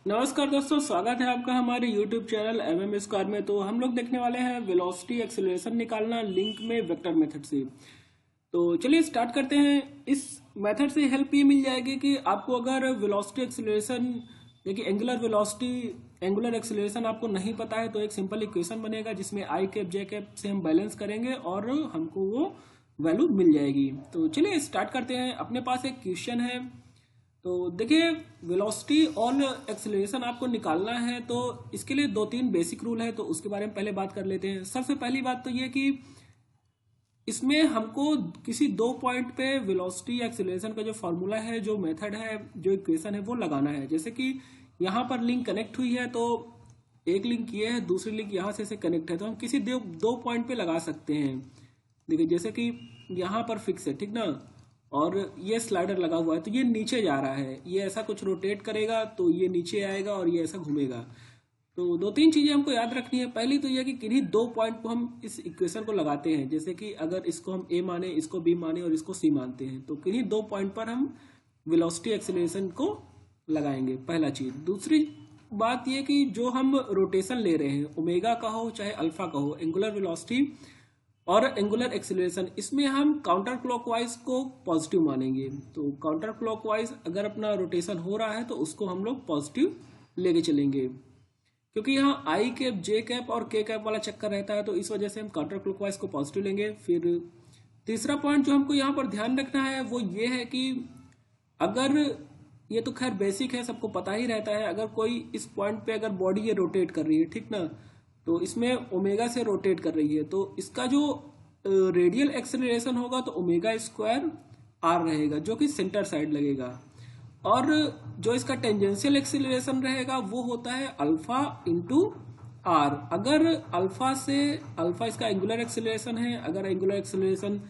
नमस्कार दोस्तों, स्वागत है आपका हमारे YouTube चैनल एमएम स्क्वायर में। तो हम लोग देखने वाले हैं वेलोसिटी एक्सेलरेशन निकालना लिंक में वेक्टर मेथड से। तो चलिए स्टार्ट करते हैं। इस मेथड से हेल्प ये मिल जाएगी कि आपको अगर वेलोसिटी एक्सेलरेशन, देखिए एंगुलर वेलोसिटी एंगुलर एक्सेलरेशन आपको नहीं पता है तो एक सिंपल इक्वेशन बनेगा जिसमें आई कैप जे कैप से हम बैलेंस करेंगे और हमको वो वैल्यू मिल जाएगी। तो चलिए स्टार्ट करते हैं। अपने पास एक क्वेश्चन है। तो देखिए वेलोसिटी और एक्सेलरेशन आपको निकालना है तो इसके लिए दो तीन बेसिक रूल है, तो उसके बारे में पहले बात कर लेते हैं। सबसे पहली बात तो ये कि इसमें हमको किसी दो पॉइंट पे वेलोसिटी या एक्सेलरेशन का जो फॉर्मूला है, जो मेथड है, जो इक्वेशन है वो लगाना है। जैसे कि यहाँ पर लिंक कनेक्ट हुई है तो एक लिंक ये है, दूसरी लिंक यहाँ से कनेक्ट है, तो हम किसी दो पॉइंट पे लगा सकते हैं। देखिए जैसे कि यहाँ पर फिक्स है, ठीक ना, और ये स्लाइडर लगा हुआ है तो ये नीचे जा रहा है, ये ऐसा कुछ रोटेट करेगा तो ये नीचे आएगा और ये ऐसा घूमेगा। तो दो तीन चीजें हमको याद रखनी है। पहली तो यह कि किन्हीं दो पॉइंट को हम इस इक्वेशन को लगाते हैं। जैसे कि अगर इसको हम ए माने, इसको बी माने और इसको सी मानते हैं तो किन्हीं दो पॉइंट पर हम वेलोसिटी एक्सेलरेशन को लगाएंगे, पहला चीज। दूसरी बात यह कि जो हम रोटेशन ले रहे हैं, ओमेगा का हो चाहे अल्फा का हो, एंगुलर वेलोसिटी और एंगुलर एक्सेलरेशन, इसमें हम काउंटर क्लॉकवाइज को पॉजिटिव मानेंगे। तो काउंटर क्लॉकवाइज अगर अपना रोटेशन हो रहा है तो उसको हम लोग पॉजिटिव लेके चलेंगे, क्योंकि यहाँ आई कैप जे कैप और के कैप वाला चक्कर रहता है, तो इस वजह से हम काउंटर क्लॉकवाइज को पॉजिटिव लेंगे। फिर तीसरा पॉइंट जो हमको यहाँ पर ध्यान रखना है वो ये है कि अगर, ये तो खैर बेसिक है, सबको पता ही रहता है, अगर कोई इस पॉइंट पे अगर बॉडी ये रोटेट कर रही है, ठीक ना, तो इसमें ओमेगा से रोटेट कर रही है, तो इसका जो रेडियल एक्सेलरेशन होगा तो ओमेगा स्क्वायर आर रहेगा, जो कि सेंटर साइड लगेगा। और जो इसका टेंजेंशियल एक्सेलरेशन रहेगा वो होता है अल्फा इंटू आर। अगर अल्फा इसका एंगुलर एक्सेलरेशन है, अगर एंगुलर एक्सेलरेशन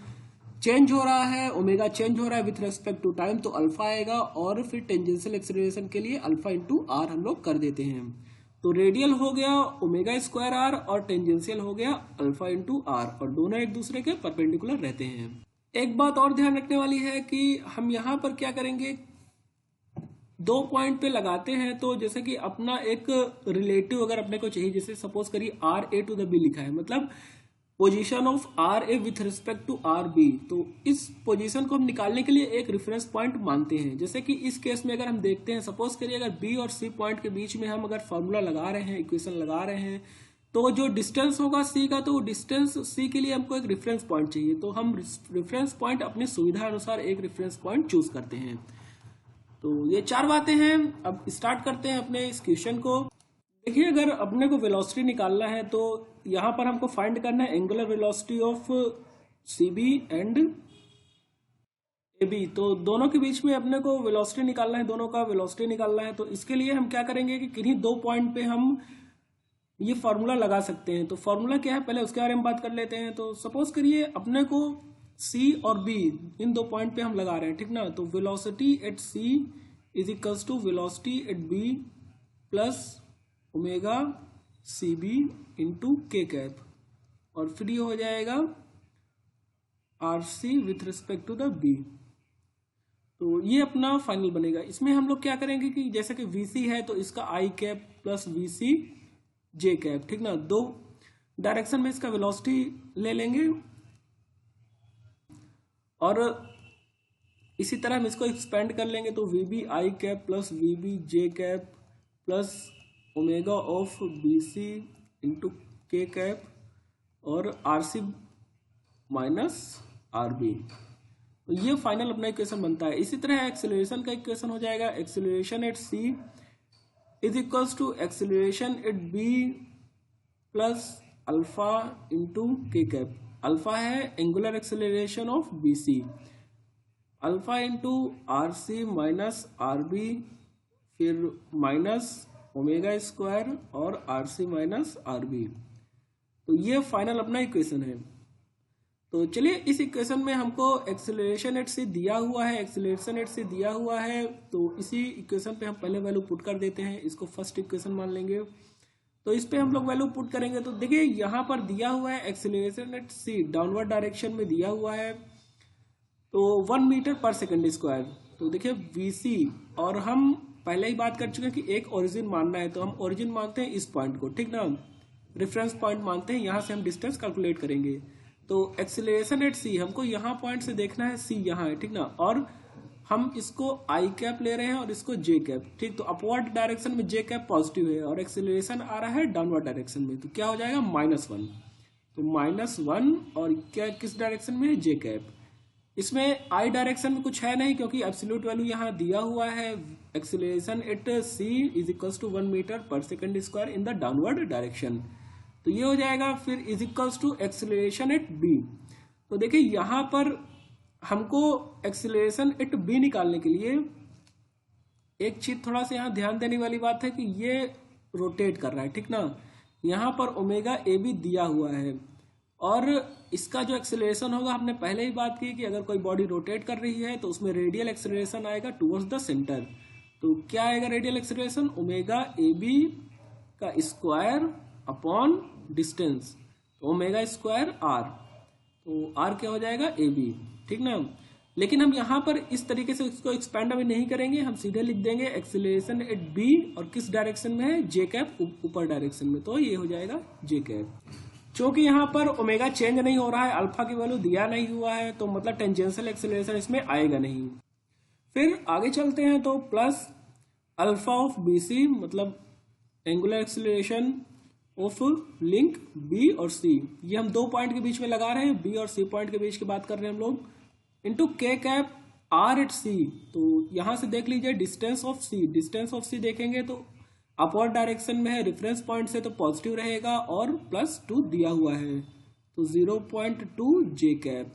चेंज हो रहा है, ओमेगा चेंज हो रहा है विथ रेस्पेक्ट टू टाइम, तो अल्फा आएगा। और फिर टेंजेंशियल एक्सेलरेशन के लिए अल्फा इंटू आर हम लोग कर देते हैं। तो रेडियल हो गया ओमेगा स्क्वायर आर और टेंजेंशियल हो गया अल्फा इंटू आर, और दोनों एक दूसरे के परपेंडिकुलर रहते हैं। एक बात और ध्यान रखने वाली है कि हम यहाँ पर क्या करेंगे, दो पॉइंट पे लगाते हैं तो जैसे कि अपना एक रिलेटिव अगर अपने को चाहिए, जैसे सपोज करिए R A to the B लिखा है, मतलब position of R A with respect to R B, तो इस पोजीशन को हम निकालने के लिए एक रेफरेंस पॉइंट मानते हैं। जैसे कि इस केस में अगर हम देखते हैं, सपोज करिए अगर बी और सी पॉइंट के बीच में हम अगर फॉर्मूला लगा रहे हैं, इक्वेशन लगा रहे हैं, तो जो डिस्टेंस होगा सी का, तो डिस्टेंस सी के लिए हमको एक रेफरेंस पॉइंट चाहिए, तो हम रेफरेंस पॉइंट अपनी सुविधा अनुसार एक रेफरेंस पॉइंट चूज करते हैं। तो ये चार बातें हैं। अब स्टार्ट करते हैं अपने इस क्वेश्चन को। देखिए अगर अपने को वेलोसिटी निकालना है तो यहाँ पर हमको फाइंड करना है angular velocity of C B and A B. तो दोनों के बीच में अपने को वेलोसिटी निकालना है, दोनों का वेलोसिटी निकालना है। तो इसके लिए हम क्या करेंगे कि किन्हीं दो पॉइंट पे हम ये फॉर्मूला लगा सकते हैं। तो फॉर्मूला क्या है, पहले उसके बारे में बात कर लेते हैं। तो सपोज करिए अपने को सी और बी, इन दो पॉइंट पे हम लगा रहे हैं, ठीक ना। तो velocity at C is equals to velocity at B plus omega C B into K cap, और फिर ये हो जाएगा R C with respect to the B. तो ये अपना फाइनल बनेगा। इसमें हम लोग क्या करेंगे कि जैसे कि वी सी है तो इसका I cap plus V C J cap, ठीक ना, दो डायरेक्शन में इसका वेलोसिटी ले लेंगे, और इसी तरह हम इसको एक्सपेंड कर लेंगे। तो V B I cap plus V B J cap plus omega of B C into K cap और R C minus R B. तो ये फाइनल अपना इक्वेशन बनता है। इसी तरह एक्सेलरेशन का इक्वेशन हो जाएगा, acceleration at C is equals to acceleration at B plus alpha into K cap. Alpha है angular acceleration of B C, alpha into R C minus R B, फिर माइनस ओमेगा स्क्वायर और R C minus R B. तो ये final अपना equation है। तो चलिए इस इक्वेशन में हमको एक्सेलरेशन एट सी दिया हुआ है, एक्सेलरेशन एट सी दिया हुआ है, तो इसी इक्वेशन पे हम पहले वैल्यू पुट कर देते हैं। इसको फर्स्ट इक्वेशन मान लेंगे। तो इस पे हम लोग वैल्यू पुट करेंगे। तो देखिए यहाँ पर दिया हुआ है acceleration at C downward direction में दिया हुआ है, तो 1 मीटर पर सेकेंड स्क्वायर। तो देखिए वी सी, और हम पहले ही बात कर चुके हैं कि एक ओरिजिन मानना है, तो हम ओरिजिन मानते हैं इस पॉइंट को, ठीक ना, रेफरेंस पॉइंट मानते हैं, यहाँ से हम डिस्टेंस कैलकुलेट करेंगे। तो एक्सेलरेशन एट सी हमको यहाँ पॉइंट से देखना है, सी यहाँ है, ठीक ना, और हम इसको आई कैप ले रहे हैं और इसको जे कैप, ठीक। तो अपवर्ड डायरेक्शन में जे कैप पॉजिटिव है और एक्सेलरेशन आ रहा है डाउनवर्ड डायरेक्शन में, तो क्या हो जाएगा -1। तो -1 और क्या किस डायरेक्शन में है, जे कैप। इसमें आई डायरेक्शन में कुछ है नहीं क्योंकि एब्सोल्यूट वैल्यू यहाँ दिया हुआ है। Acceleration at C is equals to 1 metre per second square in the downward direction, तो ये हो जाएगा। फिर is equals to acceleration at B. तो देखिए यहाँ पर हमको एक्सेलरेशन एट बी निकालने के लिए एक चीज थोड़ा सा यहाँ ध्यान देने वाली बात है कि ये रोटेट कर रहा है, ठीक ना। यहाँ पर ओमेगा ए बी दिया हुआ है और इसका जो एक्सेलरेशन होगा, हमने पहले ही बात की कि अगर कोई बॉडी रोटेट कर रही है तो उसमें रेडियल एक्सेलरेशन आएगा टुवर्ड्स द सेंटर। तो क्या आएगा radial acceleration, omega A B का square upon distance, omega square R. तो आर क्या हो जाएगा, ए बी, ठीक ना। लेकिन हम यहाँ पर इस तरीके से इसको एक्सपेंड अभी नहीं करेंगे, हम सीधे लिख देंगे एक्सेलरेशन एट बी और किस डायरेक्शन में है, जे कैप, ऊपर डायरेक्शन में, तो ये हो जाएगा जे कैप। क्योंकि यहाँ पर ओमेगा चेंज नहीं हो रहा है, अल्फा की वैल्यू दिया नहीं हुआ है, तो मतलब टेंजेंशियल एक्सेलरेशन इसमें आएगा नहीं। फिर आगे चलते हैं तो plus alpha of B C, मतलब angular acceleration of link B और सी, ये हम दो पॉइंट के बीच में लगा रहे हैं, बी और सी पॉइंट के बीच की बात कर रहे हैं हम लोग, into K cap are eight सी। तो यहां से देख लीजिए distance of C, distance of C देखेंगे तो अपवर्ड डायरेक्शन में है, रेफरेंस पॉइंट से तो पॉजिटिव रहेगा और +2 दिया हुआ है, तो 0.2 जे कैप।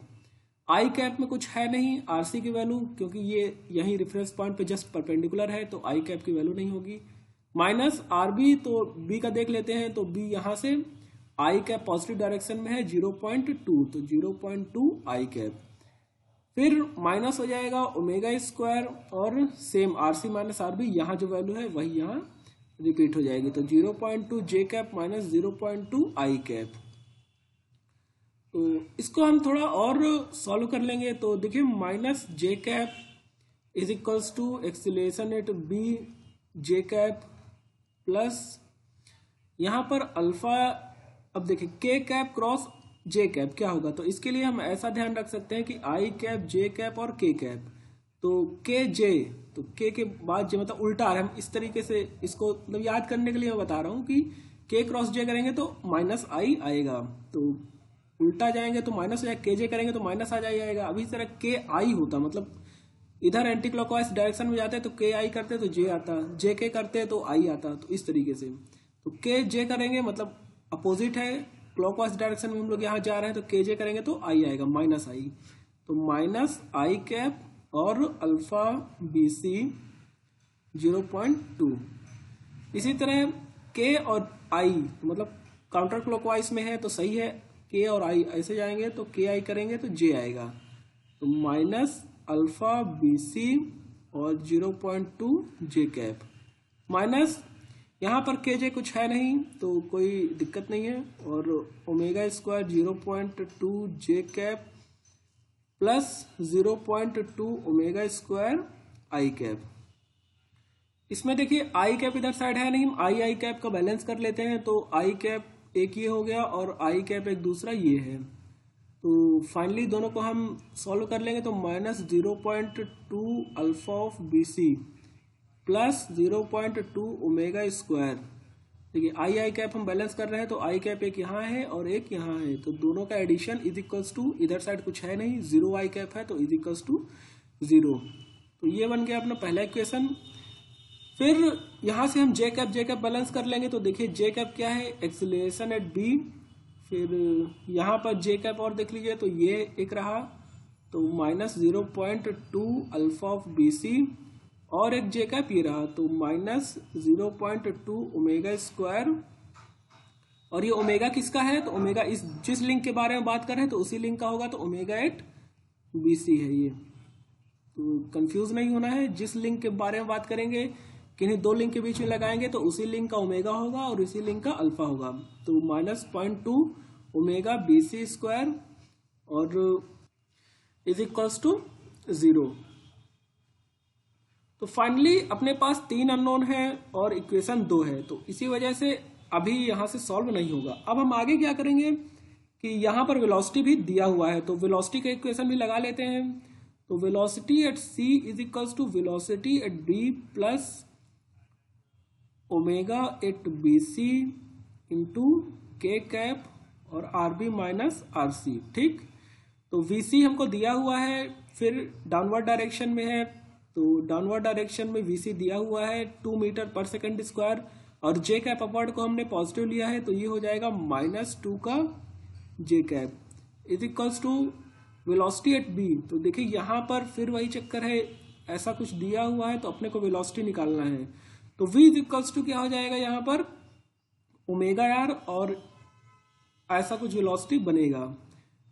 आई कैप में कुछ है नहीं, आरसी की वैल्यू, क्योंकि ये यही रेफरेंस पॉइंट पे जस्ट परपेंडिकुलर है, तो आई कैप की वैल्यू नहीं होगी। माइनस आर बी, तो बी का देख लेते हैं, तो बी यहाँ से आई कैप पॉजिटिव डायरेक्शन में है 0.2, तो 0.2 आई कैप। फिर माइनस हो जाएगा ओमेगा स्क्वायर और same R C minus R B, यहाँ जो वैल्यू है वही यहाँ रिपीट हो जाएगी, तो 0.2 जे कैप माइनस 0.2 आई कैप। तो इसको हम थोड़ा और सॉल्व कर लेंगे, तो देखिए minus J cap is equals to acceleration at B J cap plus यहाँ पर अल्फा, अब देखिए के कैप क्रॉस जे कैप क्या होगा, तो इसके लिए हम ऐसा ध्यान रख सकते हैं कि आई कैप, जे कैप और के कैप, तो के जे, तो के बाद जे मतलब उल्टा आ रहा है, हम इस तरीके से इसको मतलब याद करने के लिए मैं बता रहा हूँ कि के क्रॉस जे करेंगे तो माइनस आई आएगा, तो उल्टा जाएंगे तो माइनस हो जाएगा, के जे करेंगे तो माइनस आ जाएगा। अभी इस तरह के आई होता, मतलब इधर एंटी क्लॉकवाइज डायरेक्शन में जाते हैं तो के आई करते तो जे आता, जे के करते तो आई आता, तो इस तरीके से। तो के जे करेंगे मतलब अपोजिट है, क्लॉकवाइज डायरेक्शन में हम लोग यहाँ जा रहे हैं, तो के जे करेंगे तो आई आएगा, माइनस आई, तो माइनस आई कैप और अल्फा बी सी 0.2। इसी तरह के और आई मतलब काउंटर क्लॉकवाइज में है तो सही है, के और आई ऐसे जाएंगे तो के आई करेंगे तो जे आएगा, तो माइनस अल्फा बी सी और 0.2 जे कैप, माइनस यहाँ पर के जे कुछ है नहीं तो कोई दिक्कत नहीं है, और ओमेगा स्क्वायर 0.2 जे कैप प्लस 0.2 ओमेगा स्क्वायर आई कैप। इसमें देखिए आई कैप इधर साइड है नहीं, आई कैप का बैलेंस कर लेते हैं, तो आई कैप एक ये हो गया और आई कैप एक दूसरा ये है, तो फाइनली दोनों को हम सॉल्व कर लेंगे, तो minus 0.2 alpha of B C plus 0.2 omega square. देखिए आई कैप हम बैलेंस कर रहे हैं, तो आई कैप एक यहाँ है और एक यहाँ है, तो दोनों का एडिशन इज इक्वल्स टू, इधर साइड कुछ है नहीं, 0 आई कैप है तो इज इक्वल्स टू 0। तो ये बन गया अपना पहला इक्वेशन। फिर यहाँ से हम जे कैप बैलेंस कर लेंगे, तो देखिए जे कैप क्या है, एक्सेलरेशन एट बी, फिर यहाँ पर जे कैप और देख लीजिए तो ये एक रहा, तो minus 0.2 alpha of B C और एक जे कैप ये रहा, तो माइनस 0.2 ओमेगा स्क्वायर, और ये ओमेगा किसका है, तो ओमेगा इस जिस लिंक के बारे में बात कर रहे हैं तो उसी लिंक का होगा, तो ओमेगा एट बी सी है ये, तो कंफ्यूज नहीं होना है, जिस लिंक के बारे में बात करेंगे किन्हीं दो लिंक के बीच में लगाएंगे तो उसी लिंक का ओमेगा होगा और उसी लिंक का अल्फा होगा, तो minus 0.2 omega B C square और इज इक्वल्स टू 0। तो फाइनली अपने पास 3 अननोन है और इक्वेशन 2 है, तो इसी वजह से अभी यहाँ से सॉल्व नहीं होगा। अब हम आगे क्या करेंगे कि यहाँ पर वेलोसिटी भी दिया हुआ है, तो वेलोसिटी का इक्वेशन भी लगा लेते हैं। तो velocity at c is equals to velocity at b plus omega at B C into K cap और R B minus R C. ठीक, तो वी सी हमको दिया हुआ है, फिर डाउनवर्ड डायरेक्शन में है, तो डाउनवर्ड डायरेक्शन में वी सी दिया हुआ है 2 मीटर पर सेकेंड स्क्वायर, और जे कैप अपवर्ड को हमने पॉजिटिव लिया है, तो ये हो जाएगा -2 का J cap is equals to velocity at B. तो देखिए यहाँ पर फिर वही चक्कर है, ऐसा कुछ दिया हुआ है तो अपने को वेलोसिटी निकालना है, तो v इज इक्वल्स टू क्या हो जाएगा यहाँ पर ओमेगा आर, और ऐसा कुछ वेलोसिटी बनेगा।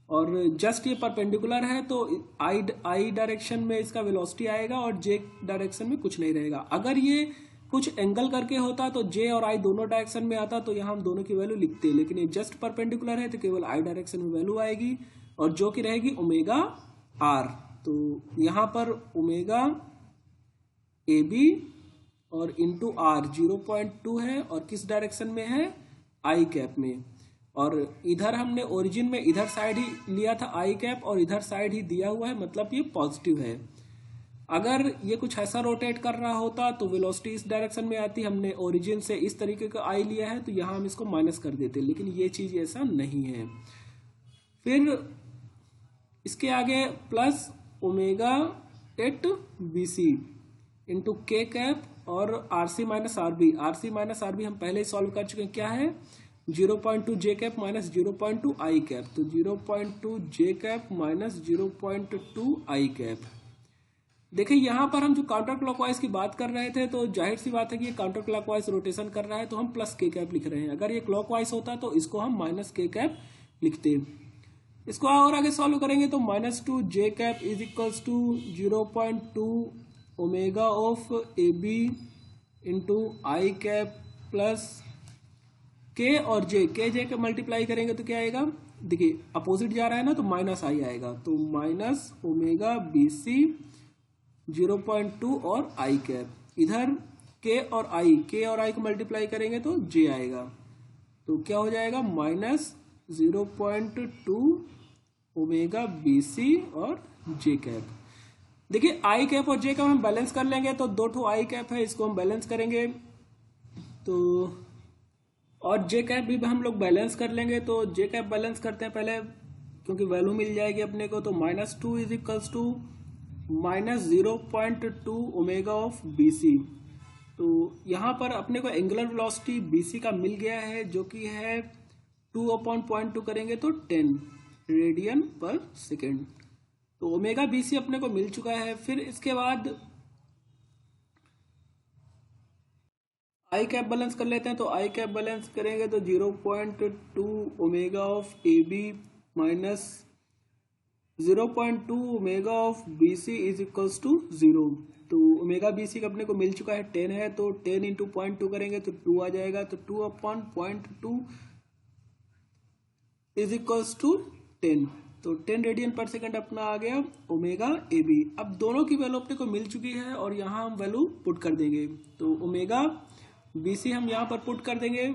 और जस्ट ये परपेंडिकुलर है तो आई डायरेक्शन में इसका वेलोसिटी आएगा और जे डायरेक्शन में कुछ नहीं रहेगा। अगर ये कुछ एंगल करके होता तो जे और आई दोनों डायरेक्शन में आता, तो यहाँ हम दोनों की वैल्यू लिखते हैं, लेकिन ये जस्ट परपेंडिकुलर है तो केवल आई डायरेक्शन में वैल्यू आएगी, और जो कि रहेगी ओमेगा आर। तो यहाँ पर ओमेगा ए बी और इंटू आर 0.2 है, और किस डायरेक्शन में है, आई कैप में, और इधर हमने ओरिजिन में इधर साइड ही लिया था आई कैप, और इधर साइड ही दिया हुआ है, मतलब ये पॉजिटिव है। अगर ये कुछ ऐसा रोटेट कर रहा होता तो वेलोसिटी इस डायरेक्शन में आती, हमने ओरिजिन से इस तरीके का आई लिया है तो यहाँ हम इसको माइनस कर देते, लेकिन ये चीज ऐसा नहीं है। फिर इसके आगे plus omega at B C into K cap और R C minus R B. R C minus R B हम पहले ही सॉल्व कर चुके हैं, क्या है 0.2 जे कैप माइनस 0.2 आई कैप, तो 0.2 जे कैप माइनस 0.2 आई कैप। देखिए यहाँ पर हम जो काउंटर क्लॉकवाइज की बात कर रहे थे, तो जाहिर सी बात है कि ये काउंटर क्लॉकवाइज रोटेशन कर रहा है तो हम प्लस के कैप लिख रहे हैं। अगर ये क्लॉकवाइज होता तो इसको हम माइनस के कैप लिखते। इसको और आगे सॉल्व करेंगे तो -2 J cap is equals to 0.2 omega of A B into I cap plus K और जे के मल्टीप्लाई करेंगे तो क्या आएगा, देखिए अपोजिट जा रहा है ना तो माइनस आई आएगा, तो माइनस ओमेगा बी सी 0.2 और आई कैप, इधर के और आई को मल्टीप्लाई करेंगे तो जे आएगा, तो क्या हो जाएगा -0.2 ओमेगा बी सी और जे कैप। देखिए आई कैप और जे कैप हम बैलेंस कर लेंगे, तो 2 आई कैप है, इसको हम बैलेंस करेंगे, तो और जे कैप भी हम लोग बैलेंस कर लेंगे। तो जे कैप बैलेंस करते हैं पहले, क्योंकि वैल्यू मिल जाएगी अपने को, तो -2 is equals to -0.2 omega of B C. तो यहाँ पर अपने को एंगुलर वेलोसिटी बी सी का मिल गया है, जो कि है 2/0.2 करेंगे तो 10 रेडियन पर सेकेंड। तो ओमेगा बी सी अपने को मिल चुका है। फिर इसके बाद आई कैप बैलेंस कर लेते हैं, तो आई कैप बैलेंस करेंगे तो 0.2 omega of A B minus 0.2 omega of B C is equals to 0। तो ओमेगा बी सी का अपने को मिल चुका है 10 है, तो 10 इंटू 0.2 करेंगे तो 2 आ जाएगा, तो 2/0.2 इज इक्वल्स टू 10। तो 10 रेडियन पर सेकंड अपना आ गया ओमेगा ए बी। अब दोनों की वैल्यू अपने को मिल चुकी है और यहाँ हम वैल्यू पुट कर देंगे, तो ओमेगा बी सी हम यहाँ पर पुट कर देंगे,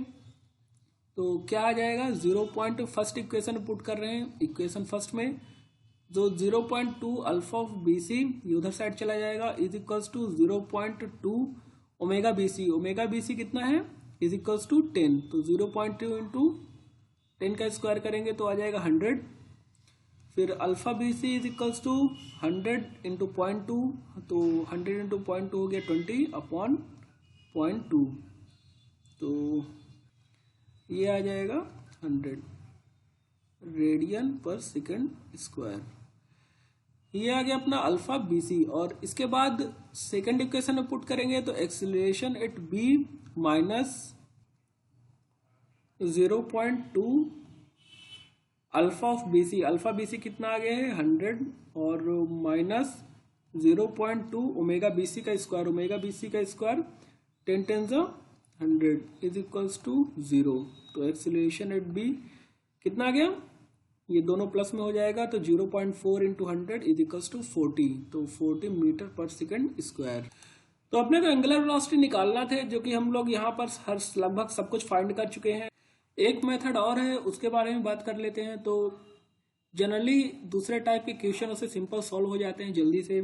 तो क्या आ जाएगा 0. फर्स्ट इक्वेशन पुट कर रहे हैं, इक्वेशन फर्स्ट में जो 0.2 अल्फा ऑफ बी सी ये उधर साइड चला जाएगा, is equals to 0.2 omega B C. Omega B C कितना है, इज इक्वल्स टू 10, तो 0.2 इंटू 10 का स्क्वायर करेंगे तो आ जाएगा 100। फिर alpha B C is equals to 100 into 0.2, तो 100 इंटू 0.2 हो गया 20/0.2, तो ये आ जाएगा 100 रेडियन पर सेकेंड स्क्वायर। ये आ गया अपना अल्फा बी सी। और इसके बाद सेकेंड इक्वेशन में पुट करेंगे तो acceleration at B minus 0.2 alpha of B C. Alpha B C कितना आ गया है 100 और माइनस 0.2 ओमेगा बी सी का स्क्वायर। ओमेगा बी सी का स्क्वायर 10 10 100 इज इक्वल्स टू 0। तो एक्सीलरेशन एट बी कितना आ गया, ये दोनों प्लस में हो जाएगा, तो 0.4 इंटू 100 इज इक्वल्स टू 40, तो 40 मीटर पर सेकेंड स्क्वायर। तो अपने को एंगुलर वेलोसिटी निकालना थे, जो कि हम लोग यहाँ पर हर लगभग सब कुछ फाइंड कर चुके हैं। एक मेथड और है, उसके बारे में बात कर लेते हैं। तो जनरली दूसरे टाइप के क्वेश्चन उससे सिंपल सॉल्व हो जाते हैं जल्दी से।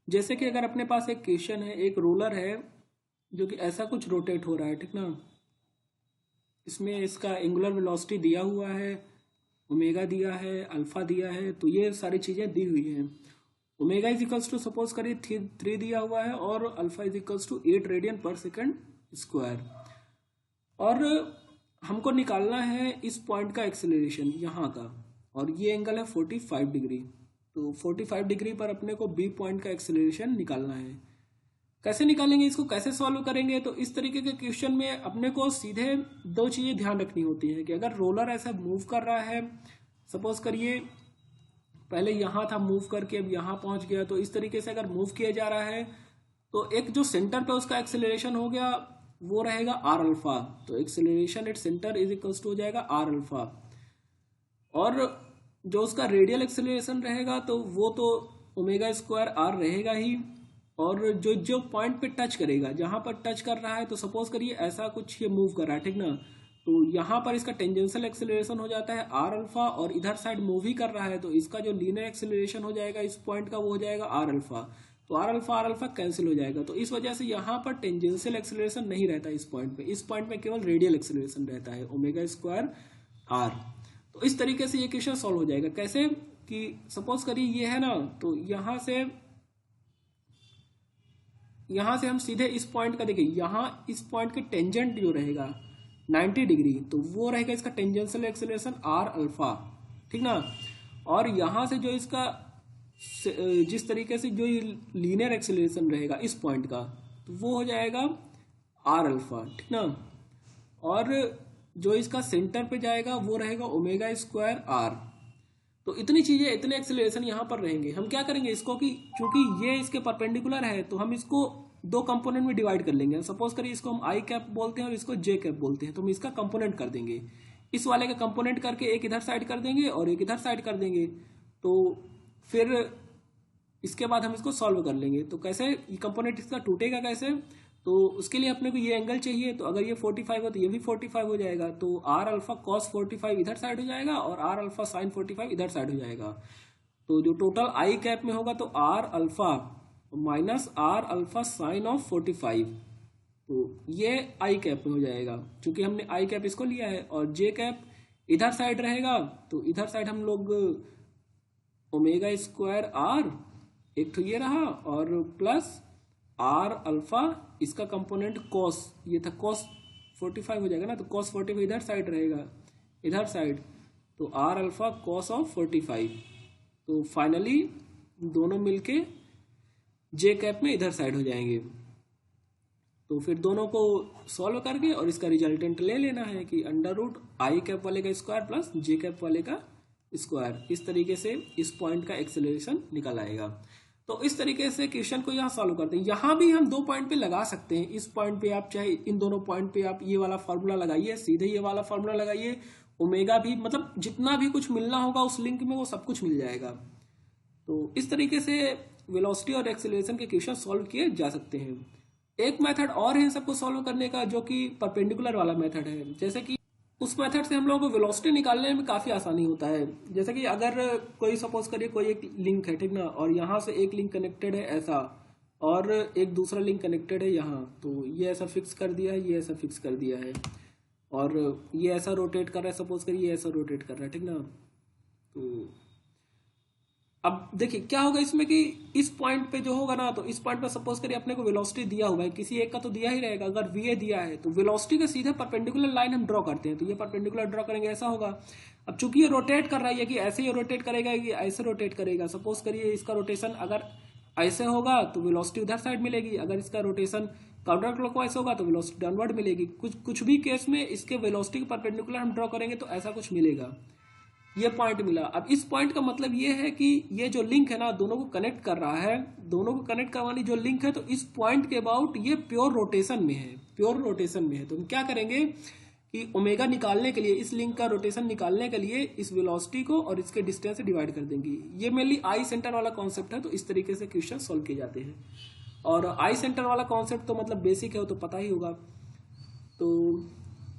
जैसे कि अगर अपने पास एक क्वेश्चन है, एक रोलर है जो कि ऐसा कुछ रोटेट हो रहा है, ठीक ना। इसमें इसका एंगुलर वेलोसिटी दिया हुआ है, ओमेगा दिया है, अल्फा दिया है, तो ये सारी चीज़ें दी हुई हैं। Omega is equals to suppose करिए 3 दिया हुआ है और alpha is equals to 8 radian per second square. और हमको निकालना है इस पॉइंट का एक्सेलरेशन यहाँ का, और ये एंगल है 45 डिग्री। तो 45 डिग्री पर अपने को बी पॉइंट का एक्सेलरेशन निकालना है। कैसे निकालेंगे इसको, कैसे सॉल्व करेंगे? तो इस तरीके के क्वेश्चन में अपने को सीधे दो चीज़ें ध्यान रखनी होती हैं कि अगर रोलर ऐसा मूव कर रहा है, सपोज करिए पहले यहाँ था, मूव करके अब यहाँ पहुँच गया, तो इस तरीके से अगर मूव किया जा रहा है तो एक जो सेंटर पे उसका एक्सेलरेशन हो गया वो रहेगा आर अल्फा। तो acceleration at centre is equals to हो जाएगा आर अल्फा। और जो उसका रेडियल एक्सेलरेशन रहेगा तो वो तो ओमेगा स्क्वायर आर रहेगा ही। और जो जो पॉइंट पे टच करेगा, जहां पर टच कर रहा है, तो सपोज करिए ऐसा कुछ ये मूव कर रहा है, ठीक ना। तो यहाँ पर इसका टेंजेंशियल एक्सेलरेशन हो जाता है आर अल्फा, और इधर साइड मूव ही कर रहा है तो इसका जो लीनियर एक्सेलरेशन हो जाएगा इस पॉइंट का वो हो जाएगा आर अल्फा। तो आर अल्फा कैंसिल हो जाएगा। तो इस वजह से यहाँ पर टेंजेंशियल एक्सेलरेशन नहीं रहता इस पॉइंट पे। इस पॉइंट पे केवल रेडियल एक्सेलरेशन रहता है, ओमेगा स्क्वायर आर। तो इस तरीके से ये क्वेश्चन सॉल्व हो जाएगा। कैसे कि सपोज करिए ये है ना, तो यहाँ से हम सीधे इस पॉइंट का देखिए, यहाँ इस पॉइंट के टेंजेंट जो रहेगा 90 डिग्री, तो वो रहेगा इसका टेंजेंशियल एक्सेलरेशन आर अल्फा, ठीक ना। और यहाँ से जो इसका जिस तरीके से जो लीनियर एक्सेलरेशन रहेगा इस पॉइंट का, तो वो हो जाएगा आर अल्फा, ठीक ना। और जो इसका सेंटर पे जाएगा वो रहेगा ओमेगा स्क्वायर आर। तो इतनी चीजें, इतने एक्सेलरेशन यहाँ पर रहेंगे। हम क्या करेंगे इसको कि चूंकि ये इसके परपेंडिकुलर है तो हम इसको दो कंपोनेंट में डिवाइड कर लेंगे। सपोज करिए इसको हम आई कैप बोलते हैं और इसको जे कैप बोलते हैं, तो हम इसका कंपोनेंट कर देंगे। इस वाले का कंपोनेंट करके एक इधर साइड कर देंगे और एक इधर साइड कर देंगे। तो फिर इसके बाद हम इसको सॉल्व कर लेंगे। तो कैसे कंपोनेंट इसका टूटेगा कैसे, तो उसके लिए अपने को ये एंगल चाहिए। तो अगर ये 45 हो तो ये भी 45 हो जाएगा। तो आर अल्फा कॉस 45 इधर साइड हो जाएगा और आर अल्फा साइन 45 इधर साइड हो जाएगा। तो जो टोटल आई कैप में होगा तो R alpha minus R alpha sine of 45, तो ये आई कैप में हो जाएगा क्योंकि हमने आई कैप इसको लिया है। और जे कैप इधर साइड रहेगा, तो इधर साइड हम लोग ओमेगा स्क्वायर आर एक तो ये रहा और प्लस आर अल्फा, इसका कंपोनेंट कॉस, ये था कॉस 45 हो जाएगा ना, तो कॉस 45 इधर साइड रहेगा, इधर साइड, तो आर अल्फा कॉस ऑफ 45। तो फाइनली दोनों मिलके जे कैप में इधर साइड हो जाएंगे। तो फिर दोनों को सॉल्व करके और इसका रिजल्टेंट ले लेना है कि अंडर रूट आई कैप वाले का स्क्वायर प्लस जे कैप वाले का स्क्वायर। इस तरीके से इस पॉइंट का एक्सेलरेशन निकल आएगा। तो इस तरीके से क्वेश्चन को यहाँ सॉल्व करते हैं। यहाँ भी हम दो पॉइंट पे लगा सकते हैं। इस पॉइंट पे आप चाहे इन दोनों पॉइंट पे आप ये वाला फार्मूला लगाइए, सीधे ये वाला फार्मूला लगाइए, ओमेगा भी, मतलब जितना भी कुछ मिलना होगा उस लिंक में वो सब कुछ मिल जाएगा। तो इस तरीके से वेलोसिटी और एक्सेलरेशन के क्वेश्चन सॉल्व किए जा सकते हैं। एक मेथड और है सबको सॉल्व करने का, जो कि परपेंडिकुलर वाला मेथड है। जैसे कि उस मेथड से हम लोगों को वेलोसिटी निकालने में काफ़ी आसानी होता है। जैसे कि अगर कोई सपोज करिए कोई एक लिंक है, ठीक ना, और यहाँ से एक लिंक कनेक्टेड है ऐसा और एक दूसरा लिंक कनेक्टेड है यहाँ, तो ये ऐसा फिक्स कर दिया है, ये ऐसा फिक्स कर दिया है और ये ऐसा रोटेट कर रहा है, सपोज करिए ये ऐसा रोटेट कर रहा है, ठीक ना। तो अब देखिए क्या होगा इसमें कि इस पॉइंट पे जो होगा ना, तो इस पॉइंट पे सपोज करिए अपने को वेलोसिटी दिया हुआ है, किसी एक का तो दिया ही रहेगा। अगर वी ए दिया है तो वेलोसिटी के सीधे परपेंडिकुलर लाइन हम ड्रॉ करते हैं, तो ये परपेंडिकुलर ड्रॉ करेंगे ऐसा होगा। अब चूंकि ये रोटेट कर रहा है कि ऐसे ही रोटेट करेगा कि ऐसे रोटेट करेगा, सपोज करिए इसका रोटेशन अगर ऐसे होगा तो वेलोसिटी उधर साइड मिलेगी, अगर इसका रोटेशन काउंटर क्लॉकवाइज होगा तो वेलोसिटी डाउनवर्ड मिलेगी। कुछ भी केस में इसके वेलोसिटी के परपेंडिकुलर हम ड्रॉ करेंगे तो ऐसा कुछ मिलेगा। ये पॉइंट मिला। अब इस पॉइंट का मतलब ये है कि ये जो लिंक है ना, दोनों को कनेक्ट कर रहा है, दोनों को कनेक्ट करवानी जो लिंक है, तो इस पॉइंट के अबाउट ये प्योर रोटेशन में है, प्योर रोटेशन में है। तो हम क्या करेंगे कि ओमेगा निकालने के लिए, इस लिंक का रोटेशन निकालने के लिए इस वेलोसिटी को और इसके डिस्टेंस से डिवाइड कर देंगे। ये मेनली आई सेंटर वाला कॉन्सेप्ट है। तो इस तरीके से क्वेश्चन सॉल्व किए जाते हैं। और आई सेंटर वाला कॉन्सेप्ट तो मतलब बेसिक है, वो तो पता ही होगा। तो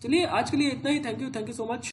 चलिए आज के लिए इतना ही। Thank you so much.